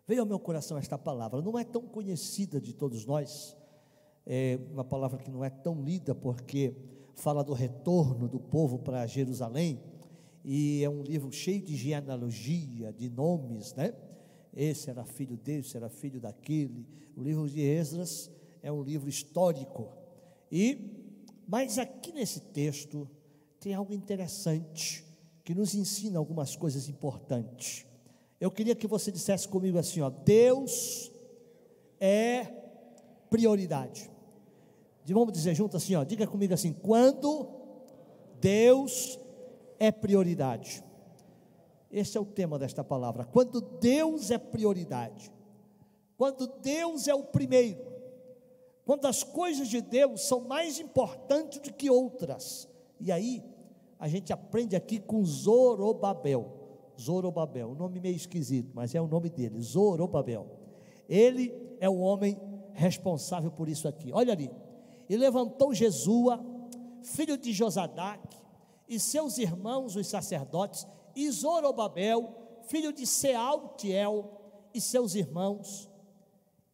Veio ao meu coração esta palavra, não é tão conhecida de todos nós, é uma palavra que não é tão lida, porque fala do retorno do povo para Jerusalém, e é um livro cheio de genealogia, de nomes, né? Esse era filho desse, era filho daquele. O livro de Esdras é um livro histórico, mas aqui nesse texto tem algo interessante, que nos ensina algumas coisas importantes. Eu queria que você dissesse comigo assim, ó: Deus é prioridade. Vamos dizer junto assim, ó, diga comigo assim: quando Deus é prioridade. Esse é o tema desta palavra. Quando Deus é prioridade, quando Deus é o primeiro, quando as coisas de Deus são mais importantes do que outras. E aí a gente aprende aqui com Zorobabel, um nome meio esquisito, mas é o nome dele, Zorobabel. Ele é o homem responsável por isso aqui. Olha ali: e levantou Jesua, filho de Josadaque, e seus irmãos os sacerdotes, e Zorobabel, filho de Sealtiel, e seus irmãos,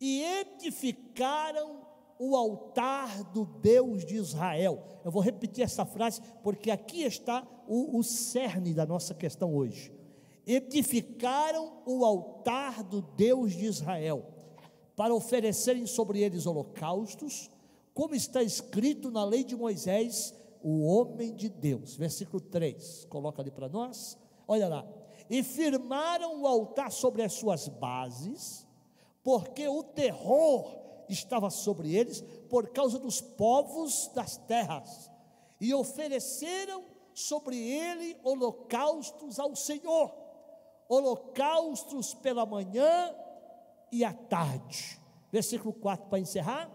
e edificaram o altar do Deus de Israel. Eu vou repetir essa frase, porque aqui está o cerne da nossa questão hoje. Edificaram o altar do Deus de Israel, para oferecerem sobre eles holocaustos, como está escrito na lei de Moisés, o homem de Deus. Versículo 3, coloca ali para nós, olha lá: e firmaram o altar sobre as suas bases, porque o terror estava sobre eles, por causa dos povos das terras, e ofereceram sobre ele holocaustos ao Senhor, holocaustos pela manhã e à tarde. Versículo 4, para encerrar: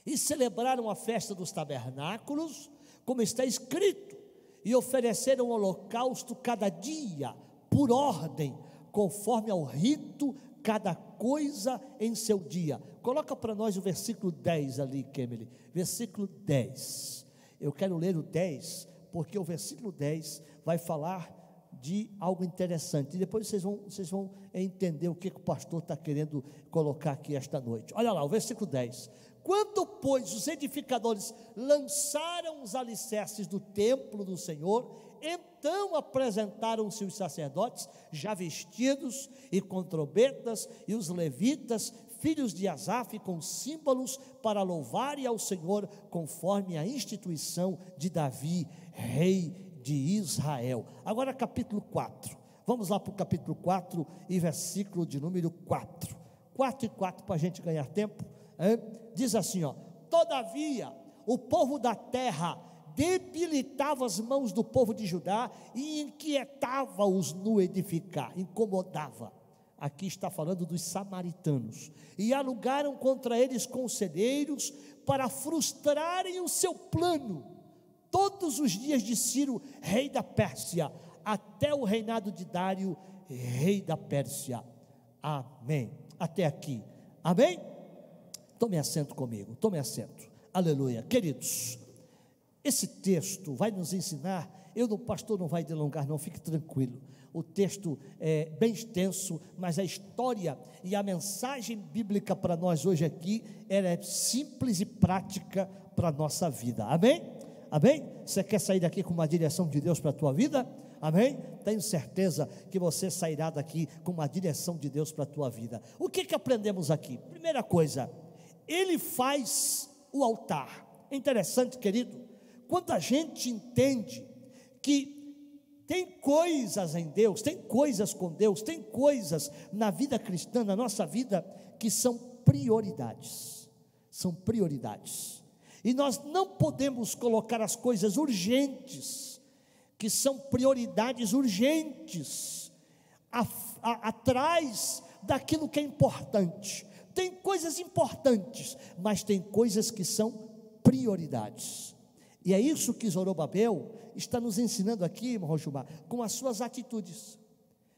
e celebraram a festa dos tabernáculos, como está escrito, e ofereceram holocausto cada dia, por ordem, conforme ao rito, cada coisa em seu dia. Coloca para nós o versículo 10 ali, Kemely, versículo 10, eu quero ler o 10, porque o versículo 10 vai falar de algo interessante, e depois vocês vão entender o que o pastor está querendo colocar aqui esta noite. Olha lá, o versículo 10: quando, pois, os edificadores lançaram os alicerces do templo do Senhor, então apresentaram-se os sacerdotes, já vestidos, e com trombetas, e os levitas, filhos de Asaf, com símbolos, para louvarem ao Senhor, conforme a instituição de Davi, rei de Israel. Agora capítulo 4, vamos lá para o capítulo 4 e versículo de número 4 e 4, para a gente ganhar tempo. Diz assim, ó: todavia o povo da terra debilitava as mãos do povo de Judá e inquietava-os no edificar, incomodava. Aqui está falando dos samaritanos. E alugaram contra eles conselheiros para frustrarem o seu plano, todos os dias de Ciro, rei da Pérsia, até o reinado de Dário, rei da Pérsia. Amém. Até aqui. Amém? Tome assento comigo, tome assento. Aleluia. Queridos, esse texto vai nos ensinar. O pastor não vai delongar, não, fique tranquilo. O texto é bem extenso, mas a história e a mensagem bíblica para nós hoje aqui, ela é simples e prática para a nossa vida. Amém? Amém? Você quer sair daqui com uma direção de Deus para a tua vida? Amém? Tenho certeza que você sairá daqui com uma direção de Deus para a tua vida. O que aprendemos aqui? Primeira coisa, ele faz o altar. É interessante, querido, quando a gente entende que tem coisas em Deus, tem coisas com Deus, tem coisas na vida cristã, na nossa vida, que são prioridades. São prioridades. E nós não podemos colocar as coisas urgentes, que são prioridades urgentes, atrás daquilo que é importante. Tem coisas importantes, mas tem coisas que são prioridades. E é isso que Zorobabel está nos ensinando aqui, irmão Rochumar, com as suas atitudes.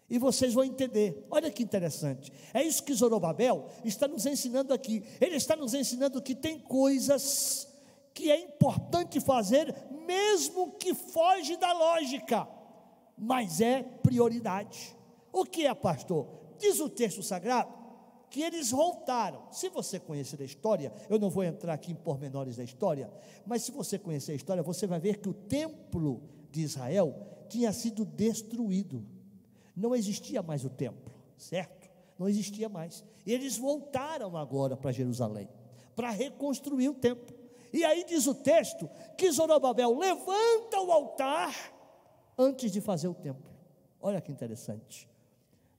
E vocês vão entender, olha que interessante. É isso que Zorobabel está nos ensinando aqui. Ele está nos ensinando que tem coisas que é importante fazer, mesmo que foge da lógica, mas é prioridade. O que é, pastor? Diz o texto sagrado que eles voltaram. Se você conhecer a história, eu não vou entrar aqui em pormenores da história, mas se você conhecer a história, você vai ver que o templo de Israel tinha sido destruído. Não existia mais o templo, certo? Não existia mais. Eles voltaram agora para Jerusalém, para reconstruir o templo. E aí diz o texto que Zorobabel levanta o altar antes de fazer o templo. Olha que interessante.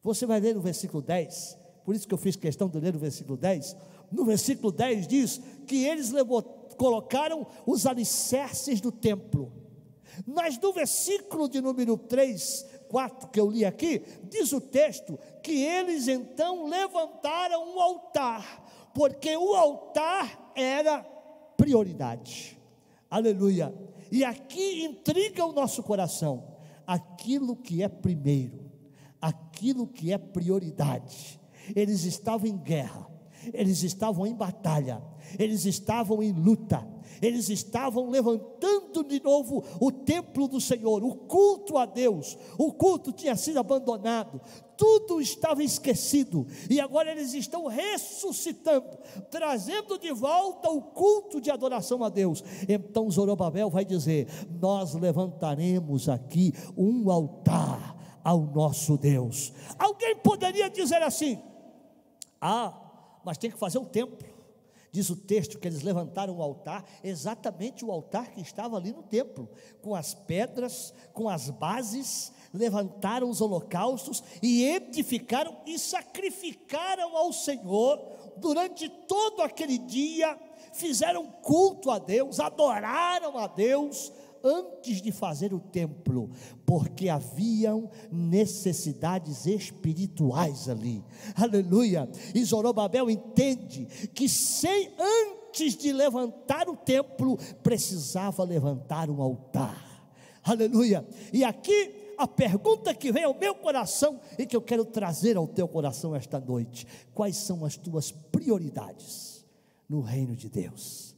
Você vai ler no versículo 10, por isso que eu fiz questão de ler o versículo 10. No versículo 10 diz que eles colocaram os alicerces do templo. Mas no versículo de número 3, 4 que eu li aqui, diz o texto que eles então levantaram um altar, porque o altar era prioridade. Aleluia. E aqui intriga o nosso coração, aquilo que é primeiro, aquilo que é prioridade. Eles estavam em guerra, eles estavam em batalha, eles estavam em luta, eles estavam levantando de novo o templo do Senhor, o culto a Deus. O culto tinha sido abandonado, tudo estava esquecido, e agora eles estão ressuscitando, trazendo de volta o culto de adoração a Deus. Então Zorobabel vai dizer: nós levantaremos aqui um altar ao nosso Deus. Alguém poderia dizer assim: mas tem que fazer um templo. Diz o texto que eles levantaram o altar, exatamente o altar que estava ali no templo, com as pedras, com as bases, levantaram os holocaustos e edificaram e sacrificaram ao Senhor durante todo aquele dia, fizeram culto a Deus, adoraram a Deus, antes de fazer o templo, porque haviam necessidades espirituais ali. Aleluia. E Zorobabel entende que antes de levantar o templo, precisava levantar um altar. Aleluia. E aqui a pergunta que vem ao meu coração e que eu quero trazer ao teu coração esta noite: quais são as tuas prioridades no reino de Deus?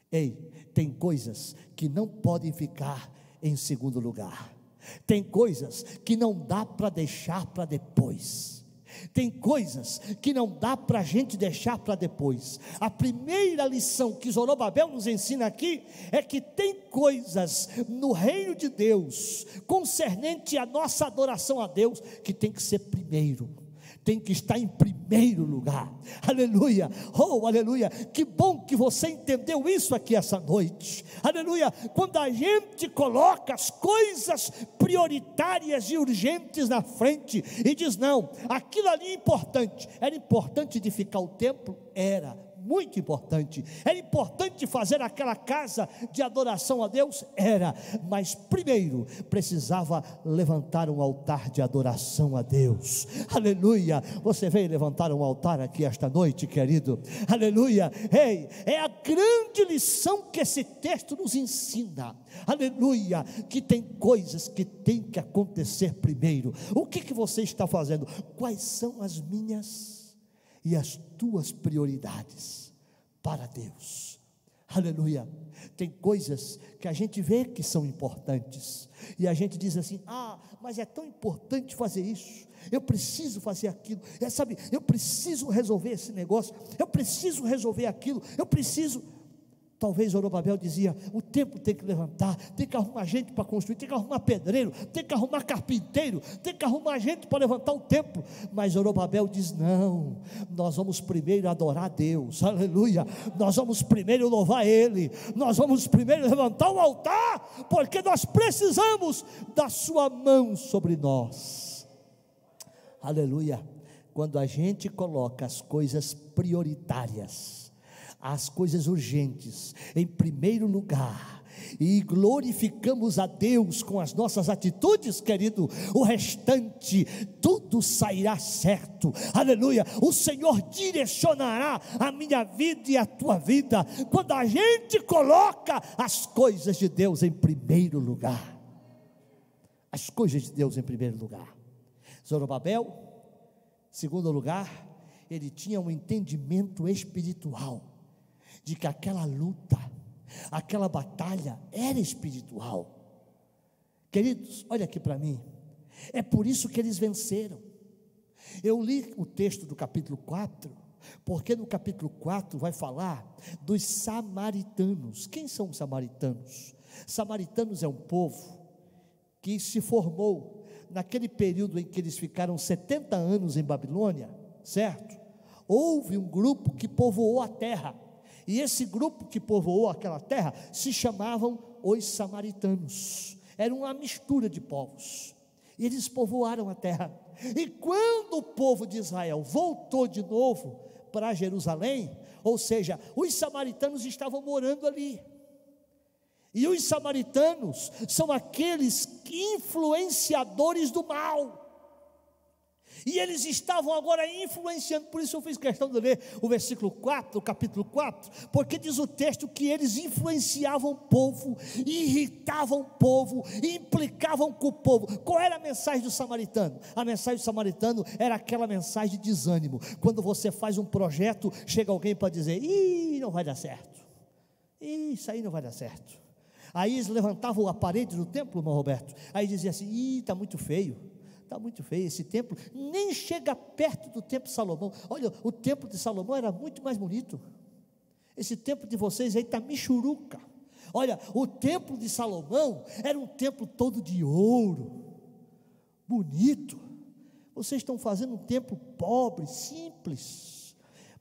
Ei, tem coisas que não podem ficar em segundo lugar, tem coisas que não dá para deixar para depois, tem coisas que não dá para a gente deixar para depois. A primeira lição que Zorobabel nos ensina aqui é que tem coisas no reino de Deus, concernente à nossa adoração a Deus, que tem que ser primeiro, tem que estar em primeiro lugar. Aleluia, oh aleluia, que bom que você entendeu isso aqui essa noite. Aleluia. Quando a gente coloca as coisas prioritárias e urgentes na frente e diz: não, aquilo ali é importante. Era importante edificar o templo? Era muito importante. Era importante fazer aquela casa de adoração a Deus? Era. Mas primeiro precisava levantar um altar de adoração a Deus. Aleluia. Você veio levantar um altar aqui esta noite, querido? Aleluia. Ei, é a grande lição que esse texto nos ensina. Aleluia. Que tem coisas que tem que acontecer primeiro. O que você está fazendo? Quais são as minhas e as tuas prioridades para Deus? Aleluia. Tem coisas que a gente vê que são importantes e a gente diz assim: mas é tão importante fazer isso, eu preciso fazer aquilo, sabe, eu preciso resolver esse negócio, eu preciso resolver aquilo, eu preciso. Talvez Zorobabel dizia: o templo tem que levantar, tem que arrumar gente para construir, tem que arrumar pedreiro, tem que arrumar carpinteiro, tem que arrumar gente para levantar o templo. Mas Zorobabel diz: não, nós vamos primeiro adorar a Deus. Aleluia. Nós vamos primeiro louvar Ele, nós vamos primeiro levantar o altar, porque nós precisamos da sua mão sobre nós. Aleluia. Quando a gente coloca as coisas prioritárias, as coisas urgentes em primeiro lugar, e glorificamos a Deus com as nossas atitudes, querido, o restante tudo sairá certo. Aleluia. O Senhor direcionará a minha vida e a tua vida, quando a gente coloca as coisas de Deus em primeiro lugar. As coisas de Deus em primeiro lugar. Zorobabel, segundo lugar, ele tinha um entendimento espiritual de que aquela luta, aquela batalha era espiritual. Queridos, olha aqui para mim, é por isso que eles venceram, Eu li o texto do capítulo 4, porque no capítulo 4 vai falar dos samaritanos. Quem são os samaritanos? Samaritanos é um povo que se formou naquele período em que eles ficaram 70 anos em Babilônia, certo? Houve um grupo que povoou a terra, e esse grupo que povoou aquela terra se chamavam os samaritanos. Era uma mistura de povos, e eles povoaram a terra. E quando o povo de Israel voltou de novo para Jerusalém, ou seja, os samaritanos estavam morando ali. E os samaritanos são aqueles influenciadores do mal. E eles estavam agora influenciando. Por isso eu fiz questão de ler o versículo 4, o capítulo 4, porque diz o texto que eles influenciavam o povo, irritavam o povo, implicavam com o povo. Qual era a mensagem do samaritano? A mensagem do samaritano era aquela mensagem de desânimo. Quando você faz um projeto, chega alguém para dizer: ih, não vai dar certo, isso aí não vai dar certo. Aí eles levantavam a parede do templo, irmão Roberto, aí dizia assim: ih, está muito feio, esse templo nem chega perto do templo de Salomão. Olha, o templo de Salomão era muito mais bonito, esse templo de vocês aí está michuruca. Olha, o templo de Salomão era um templo todo de ouro, bonito. Vocês estão fazendo um templo pobre, simples,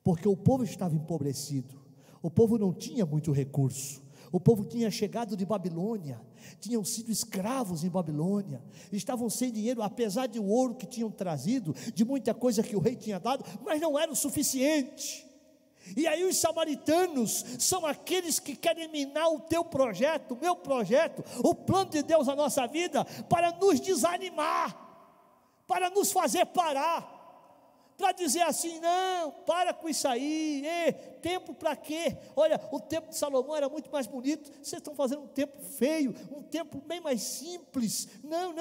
porque o povo estava empobrecido, o povo não tinha muito recurso. O povo tinha chegado de Babilônia, tinham sido escravos em Babilônia, estavam sem dinheiro, apesar de o ouro que tinham trazido, de muita coisa que o rei tinha dado, mas não era o suficiente. E aí os samaritanos são aqueles que querem minar o teu projeto, o meu projeto, o plano de Deus na nossa vida, para nos desanimar, para nos fazer parar, para dizer assim: não, para com isso aí, templo para quê? Olha, o templo de Salomão era muito mais bonito, vocês estão fazendo um templo feio, um templo bem mais simples. Não,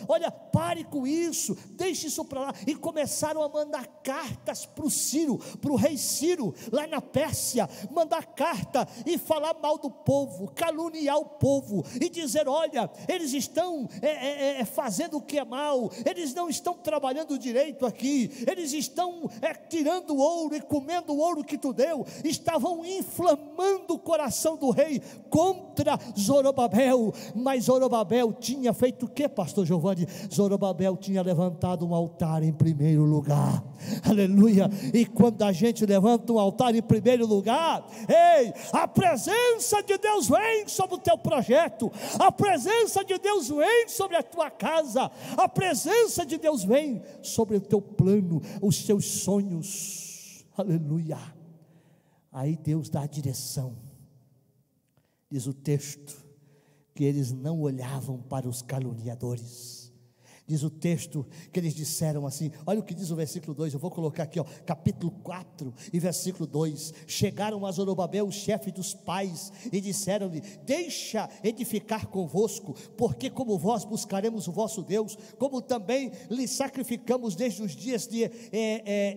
olha, pare com isso, deixe isso para lá. E começaram a mandar cartas para o Ciro, para o rei Ciro, lá na Pérsia, mandar carta e falar mal do povo, caluniar o povo, e dizer: olha, eles estão fazendo o que é mal, eles não estão trabalhando direito aqui, eles estão tirando ouro e comendo o ouro que tu deu. Estavam inflamando o coração do rei contra Zorobabel. Mas Zorobabel tinha feito o que, pastor Giovanni? Zorobabel tinha levantado um altar em primeiro lugar, aleluia. E quando a gente levanta um altar em primeiro lugar, a presença de Deus vem sobre o teu projeto, a presença de Deus vem sobre a tua casa, a presença de Deus vem sobre o teu plano, os teus sonhos, aleluia. Aí Deus dá a direção. Diz o texto que eles não olhavam para os caluniadores. Diz o texto que eles disseram assim, olha o que diz o versículo 2, eu vou colocar aqui, capítulo 4 e versículo 2, chegaram a Zorobabel, o chefe dos pais, e disseram-lhe: deixa edificar convosco, porque como vós buscaremos o vosso Deus, como também lhe sacrificamos desde os dias de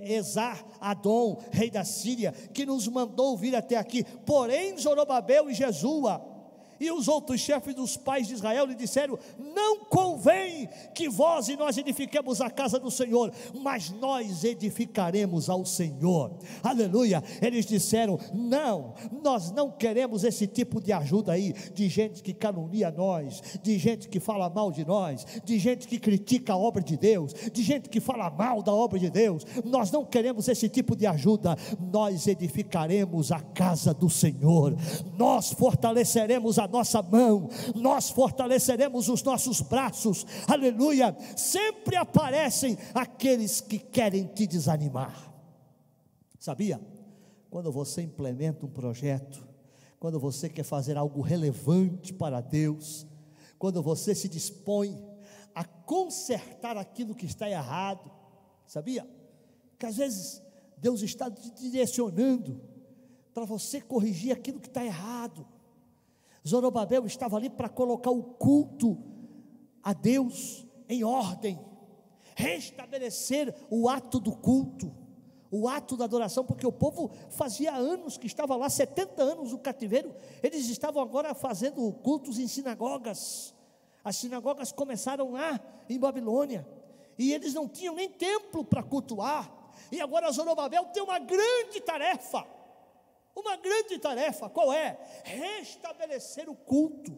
Esar-Adom, rei da Síria, que nos mandou vir até aqui. Porém Zorobabel e Jesua e os outros chefes dos pais de Israel lhe disseram: não convém que vós e nós edifiquemos a casa do Senhor, mas nós edificaremos ao Senhor, aleluia. Eles disseram: não, nós não queremos esse tipo de ajuda aí, de gente que calunia nós, de gente que fala mal de nós, de gente que critica a obra de Deus, de gente que fala mal da obra de Deus. Nós não queremos esse tipo de ajuda. Nós edificaremos a casa do Senhor, nós fortaleceremos a nossa mão, nós fortaleceremos os nossos braços, aleluia. Sempre aparecem aqueles que querem te desanimar, sabia? Quando você implementa um projeto, quando você quer fazer algo relevante para Deus, quando você se dispõe a consertar aquilo que está errado, sabia? Que às vezes Deus está te direcionando para você corrigir aquilo que está errado. Zorobabel estava ali para colocar o culto a Deus em ordem, restabelecer o ato do culto, o ato da adoração, porque o povo fazia anos que estava lá, 70 anos no cativeiro, eles estavam agora fazendo cultos em sinagogas. As sinagogas começaram lá em Babilônia, e eles não tinham nem templo para cultuar. E agora Zorobabel tem uma grande tarefa. Uma grande tarefa, qual é? Restabelecer o culto,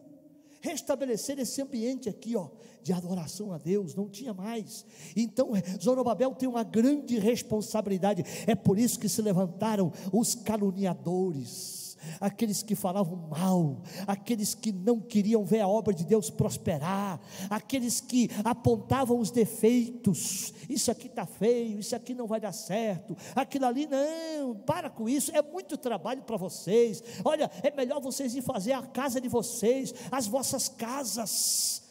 restabelecer esse ambiente aqui, de adoração a Deus. Não tinha mais. Então Zorobabel tem uma grande responsabilidade. É por isso que se levantaram os caluniadores, aqueles que falavam mal, aqueles que não queriam ver a obra de Deus prosperar, aqueles que apontavam os defeitos. Isso aqui está feio, isso aqui não vai dar certo, aquilo ali não, para com isso, é muito trabalho para vocês. Olha, é melhor vocês ir fazer a casa de vocês, as vossas casas.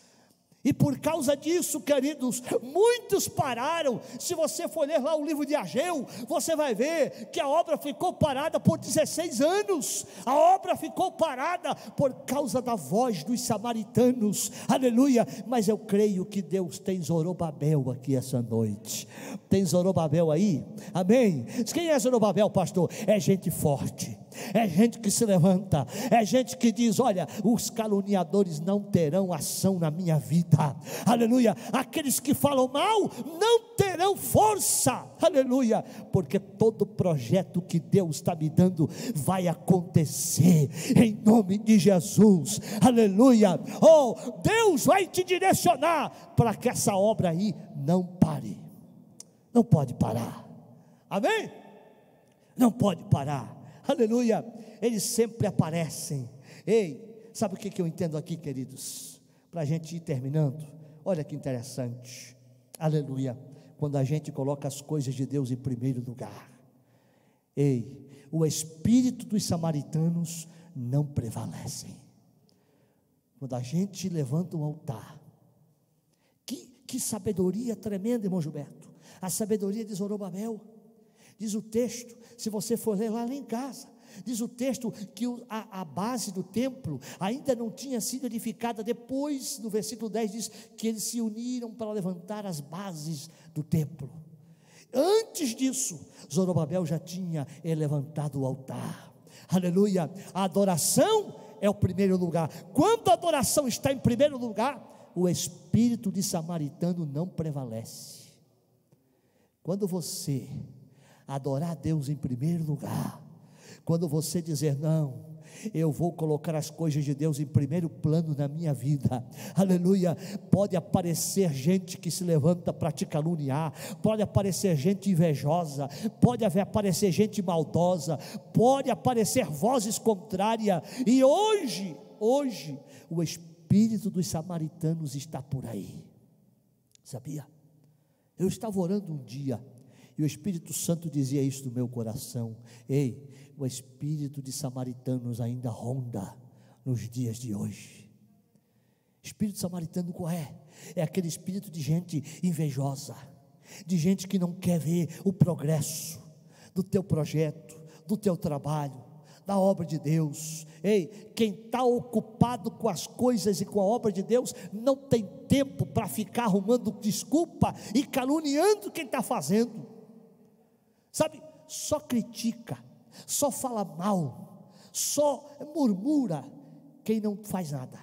E por causa disso, queridos, muitos pararam. Se você for ler lá o livro de Ageu, você vai ver que a obra ficou parada por 16 anos. A obra ficou parada por causa da voz dos samaritanos, aleluia. Mas eu creio que Deus tem Zorobabel aqui essa noite. Tem Zorobabel aí? Amém? Quem é Zorobabel, pastor? É gente forte, é gente que se levanta, é gente que diz: olha, os caluniadores não terão ação na minha vida, aleluia. Aqueles que falam mal não terão força, aleluia, porque todo projeto que Deus está me dando vai acontecer em nome de Jesus, aleluia. Deus vai te direcionar para que essa obra aí não pare. Não pode parar, amém? Não pode parar, aleluia. Eles sempre aparecem. Ei, sabe o que eu entendo aqui, queridos? Para a gente ir terminando, olha que interessante, aleluia. Quando a gente coloca as coisas de Deus em primeiro lugar, ei, o espírito dos samaritanos não prevalece. Quando a gente levanta um altar, que sabedoria tremenda, irmão Gilberto, a sabedoria de Zorobabel. Diz o texto, se você for ler lá em casa, diz o texto que a base do templo ainda não tinha sido edificada. Depois, no versículo 10 diz que eles se uniram para levantar as bases do templo. Antes disso, Zorobabel já tinha levantado o altar, aleluia. A adoração é o primeiro lugar. Quando a adoração está em primeiro lugar, o espírito de samaritano não prevalece. Quando você adorar a Deus em primeiro lugar, quando você dizer: não, eu vou colocar as coisas de Deus em primeiro plano na minha vida, aleluia. Pode aparecer gente que se levanta para te caluniar, pode aparecer gente invejosa, pode aparecer gente maldosa, pode aparecer vozes contrárias, e hoje o espírito dos samaritanos está por aí, sabia? Eu estava orando um dia, e o Espírito Santo dizia isso no meu coração: ei, o espírito de samaritanos ainda ronda nos dias de hoje. Espírito samaritano qual é? É aquele espírito de gente invejosa, de gente que não quer ver o progresso do teu projeto, do teu trabalho, da obra de Deus. Ei, quem está ocupado com as coisas e com a obra de Deus, não tem tempo para ficar arrumando desculpa e caluniando quem está fazendo, sabe? Só critica, só fala mal, só murmura quem não faz nada.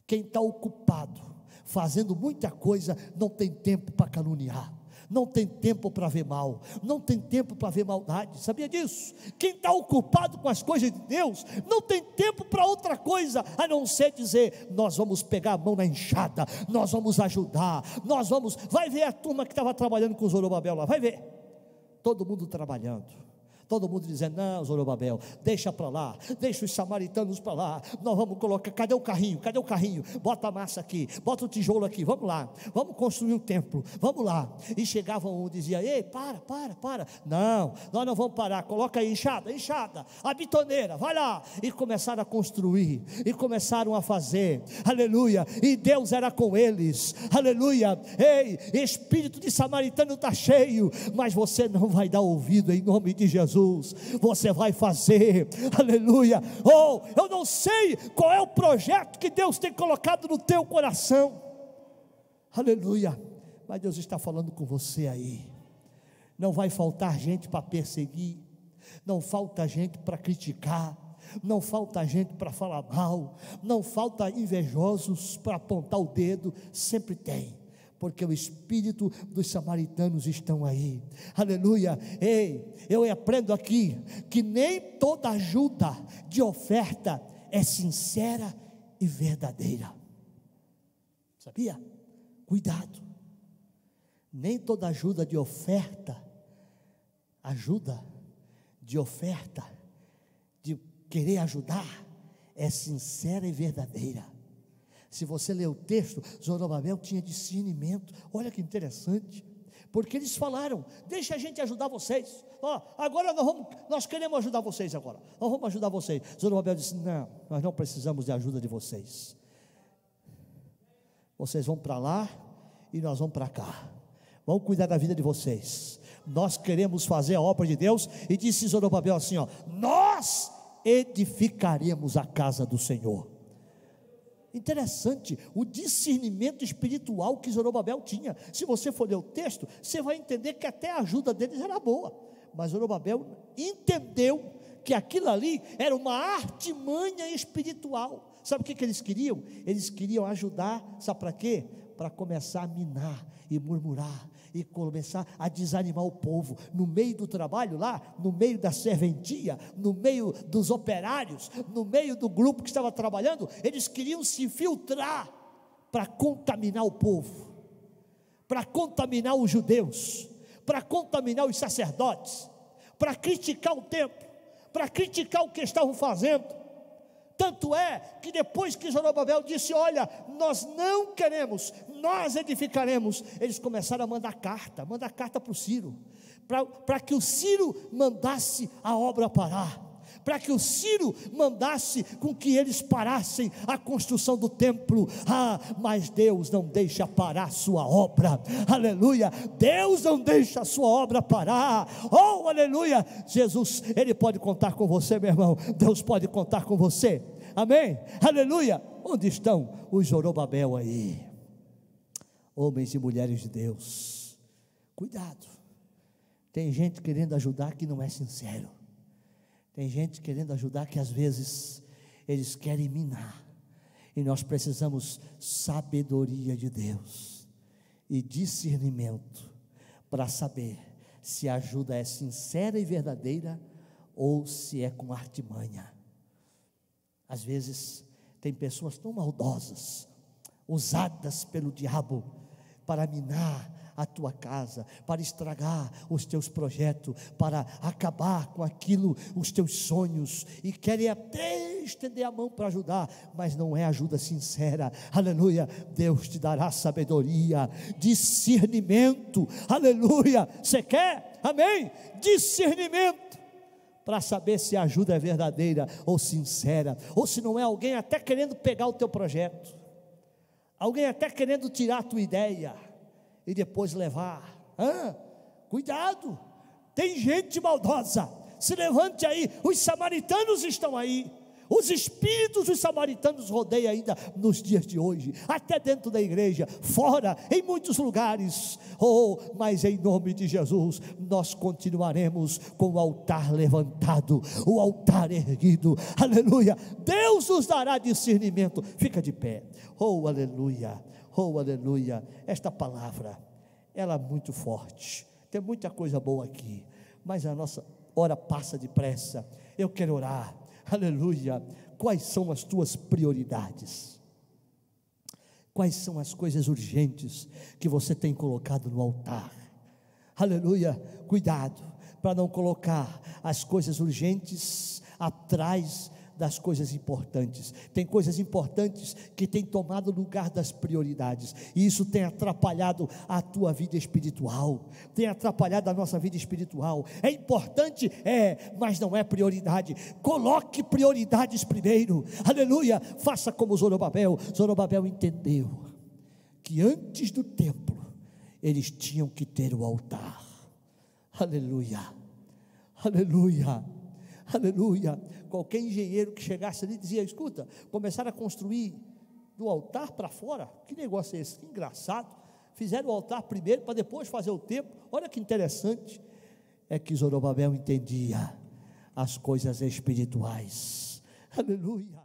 Quem está ocupado fazendo muita coisa não tem tempo para caluniar, não tem tempo para ver mal, não tem tempo para ver maldade, sabia disso? Quem está ocupado com as coisas de Deus, não tem tempo para outra coisa, a não ser dizer: nós vamos pegar a mão na enxada, nós vamos ajudar, vai ver a turma que estava trabalhando com o Zorobabel lá, vai ver, todo mundo trabalhando, todo mundo dizendo: não, Zorobabel, deixa para lá, deixa os samaritanos para lá, nós vamos colocar, cadê o carrinho, bota a massa aqui, bota o tijolo aqui, vamos lá, vamos construir o templo, vamos lá. E chegava um e dizia: ei, para, não, nós não vamos parar, coloca aí enxada, a bitoneira, vai lá. E começaram a construir, e começaram a fazer, aleluia, e Deus era com eles, aleluia. Ei, espírito de samaritano está cheio, mas você não vai dar ouvido em nome de Jesus. Você vai fazer, aleluia. Eu não sei qual é o projeto que Deus tem colocado no teu coração, aleluia, mas Deus está falando com você aí. Não vai faltar gente para perseguir, não falta gente para criticar, não falta gente para falar mal, não falta invejosos para apontar o dedo, sempre tem, porque o espírito dos samaritanos estão aí. Aleluia. Ei, eu aprendo aqui que nem toda ajuda de oferta é sincera e verdadeira. Sabia? Cuidado. Nem toda ajuda de oferta, de querer ajudar, é sincera e verdadeira. Se você ler o texto, Zorobabel tinha discernimento. Olha que interessante, porque eles falaram: deixa a gente ajudar vocês. Agora nós queremos ajudar vocês agora. Nós vamos ajudar vocês. Zorobabel disse: não, nós não precisamos de ajuda de vocês. Vocês vão para lá e nós vamos para cá. Vamos cuidar da vida de vocês. Nós queremos fazer a obra de Deus. E disse Zorobabel assim: nós edificaremos a casa do Senhor. Interessante o discernimento espiritual que Zorobabel tinha. Se você for ler o texto, você vai entender que até a ajuda deles era boa, mas Zorobabel entendeu que aquilo ali era uma artimanha espiritual. Sabe o que eles queriam? Eles queriam ajudar, sabe para quê? Para começar a minar e murmurar e começar a desanimar o povo, no meio do trabalho lá, no meio da serventia, no meio dos operários, no meio do grupo que estava trabalhando. Eles queriam se infiltrar para contaminar o povo, para contaminar os judeus, para contaminar os sacerdotes, para criticar o templo, para criticar o que estavam fazendo. Tanto é que depois que Zorobabel disse: olha, nós não queremos, nós edificaremos, eles começaram a mandar carta para o Ciro, para que o Ciro mandasse a obra parar, para que o Ciro mandasse com que eles parassem a construção do templo. Mas Deus não deixa parar a sua obra. Aleluia. Deus não deixa a sua obra parar. Oh, aleluia. Jesus, Ele pode contar com você, meu irmão. Deus pode contar com você. Amém. Aleluia. Onde estão os Zorobabel aí? Homens e mulheres de Deus, cuidado. Tem gente querendo ajudar que não é sincero. Tem gente querendo ajudar que às vezes eles querem minar. E nós precisamos sabedoria de Deus e discernimento para saber se a ajuda é sincera e verdadeira ou se é com artimanha. Às vezes tem pessoas tão maldosas, usadas pelo diabo para minar a tua casa, para estragar os teus projetos, para acabar com aquilo, os teus sonhos, e querem até estender a mão para ajudar, mas não é ajuda sincera. Aleluia. Deus te dará sabedoria, discernimento. Aleluia. Você quer? Amém? Discernimento para saber se a ajuda é verdadeira ou sincera, ou se não é alguém até querendo pegar o teu projeto, alguém até querendo tirar a tua ideia e depois levar. Cuidado, tem gente maldosa. Se levante aí, os samaritanos estão aí. Os espíritos dos samaritanos rodeiam ainda nos dias de hoje, até dentro da igreja, fora, em muitos lugares. Mas em nome de Jesus, nós continuaremos com o altar levantado, o altar erguido. Aleluia. Deus nos dará discernimento. Fica de pé. Aleluia. Aleluia. Esta palavra, ela é muito forte. Tem muita coisa boa aqui, mas a nossa hora passa depressa. Eu quero orar. Aleluia. Quais são as tuas prioridades? Quais são as coisas urgentes que você tem colocado no altar? Aleluia. Cuidado para não colocar as coisas urgentes atrás das coisas importantes. Tem coisas importantes que têm tomado lugar das prioridades, e isso tem atrapalhado a tua vida espiritual, tem atrapalhado a nossa vida espiritual. É importante, mas não é prioridade. Coloque prioridades primeiro. Aleluia. Faça como Zorobabel. Zorobabel entendeu que antes do templo eles tinham que ter o altar. Aleluia. Aleluia. Aleluia. Qualquer engenheiro que chegasse ali dizia: escuta, começaram a construir do altar para fora. Que negócio é esse? Que engraçado. Fizeram o altar primeiro para depois fazer o templo. Olha que interessante. É que Zorobabel entendia as coisas espirituais. Aleluia.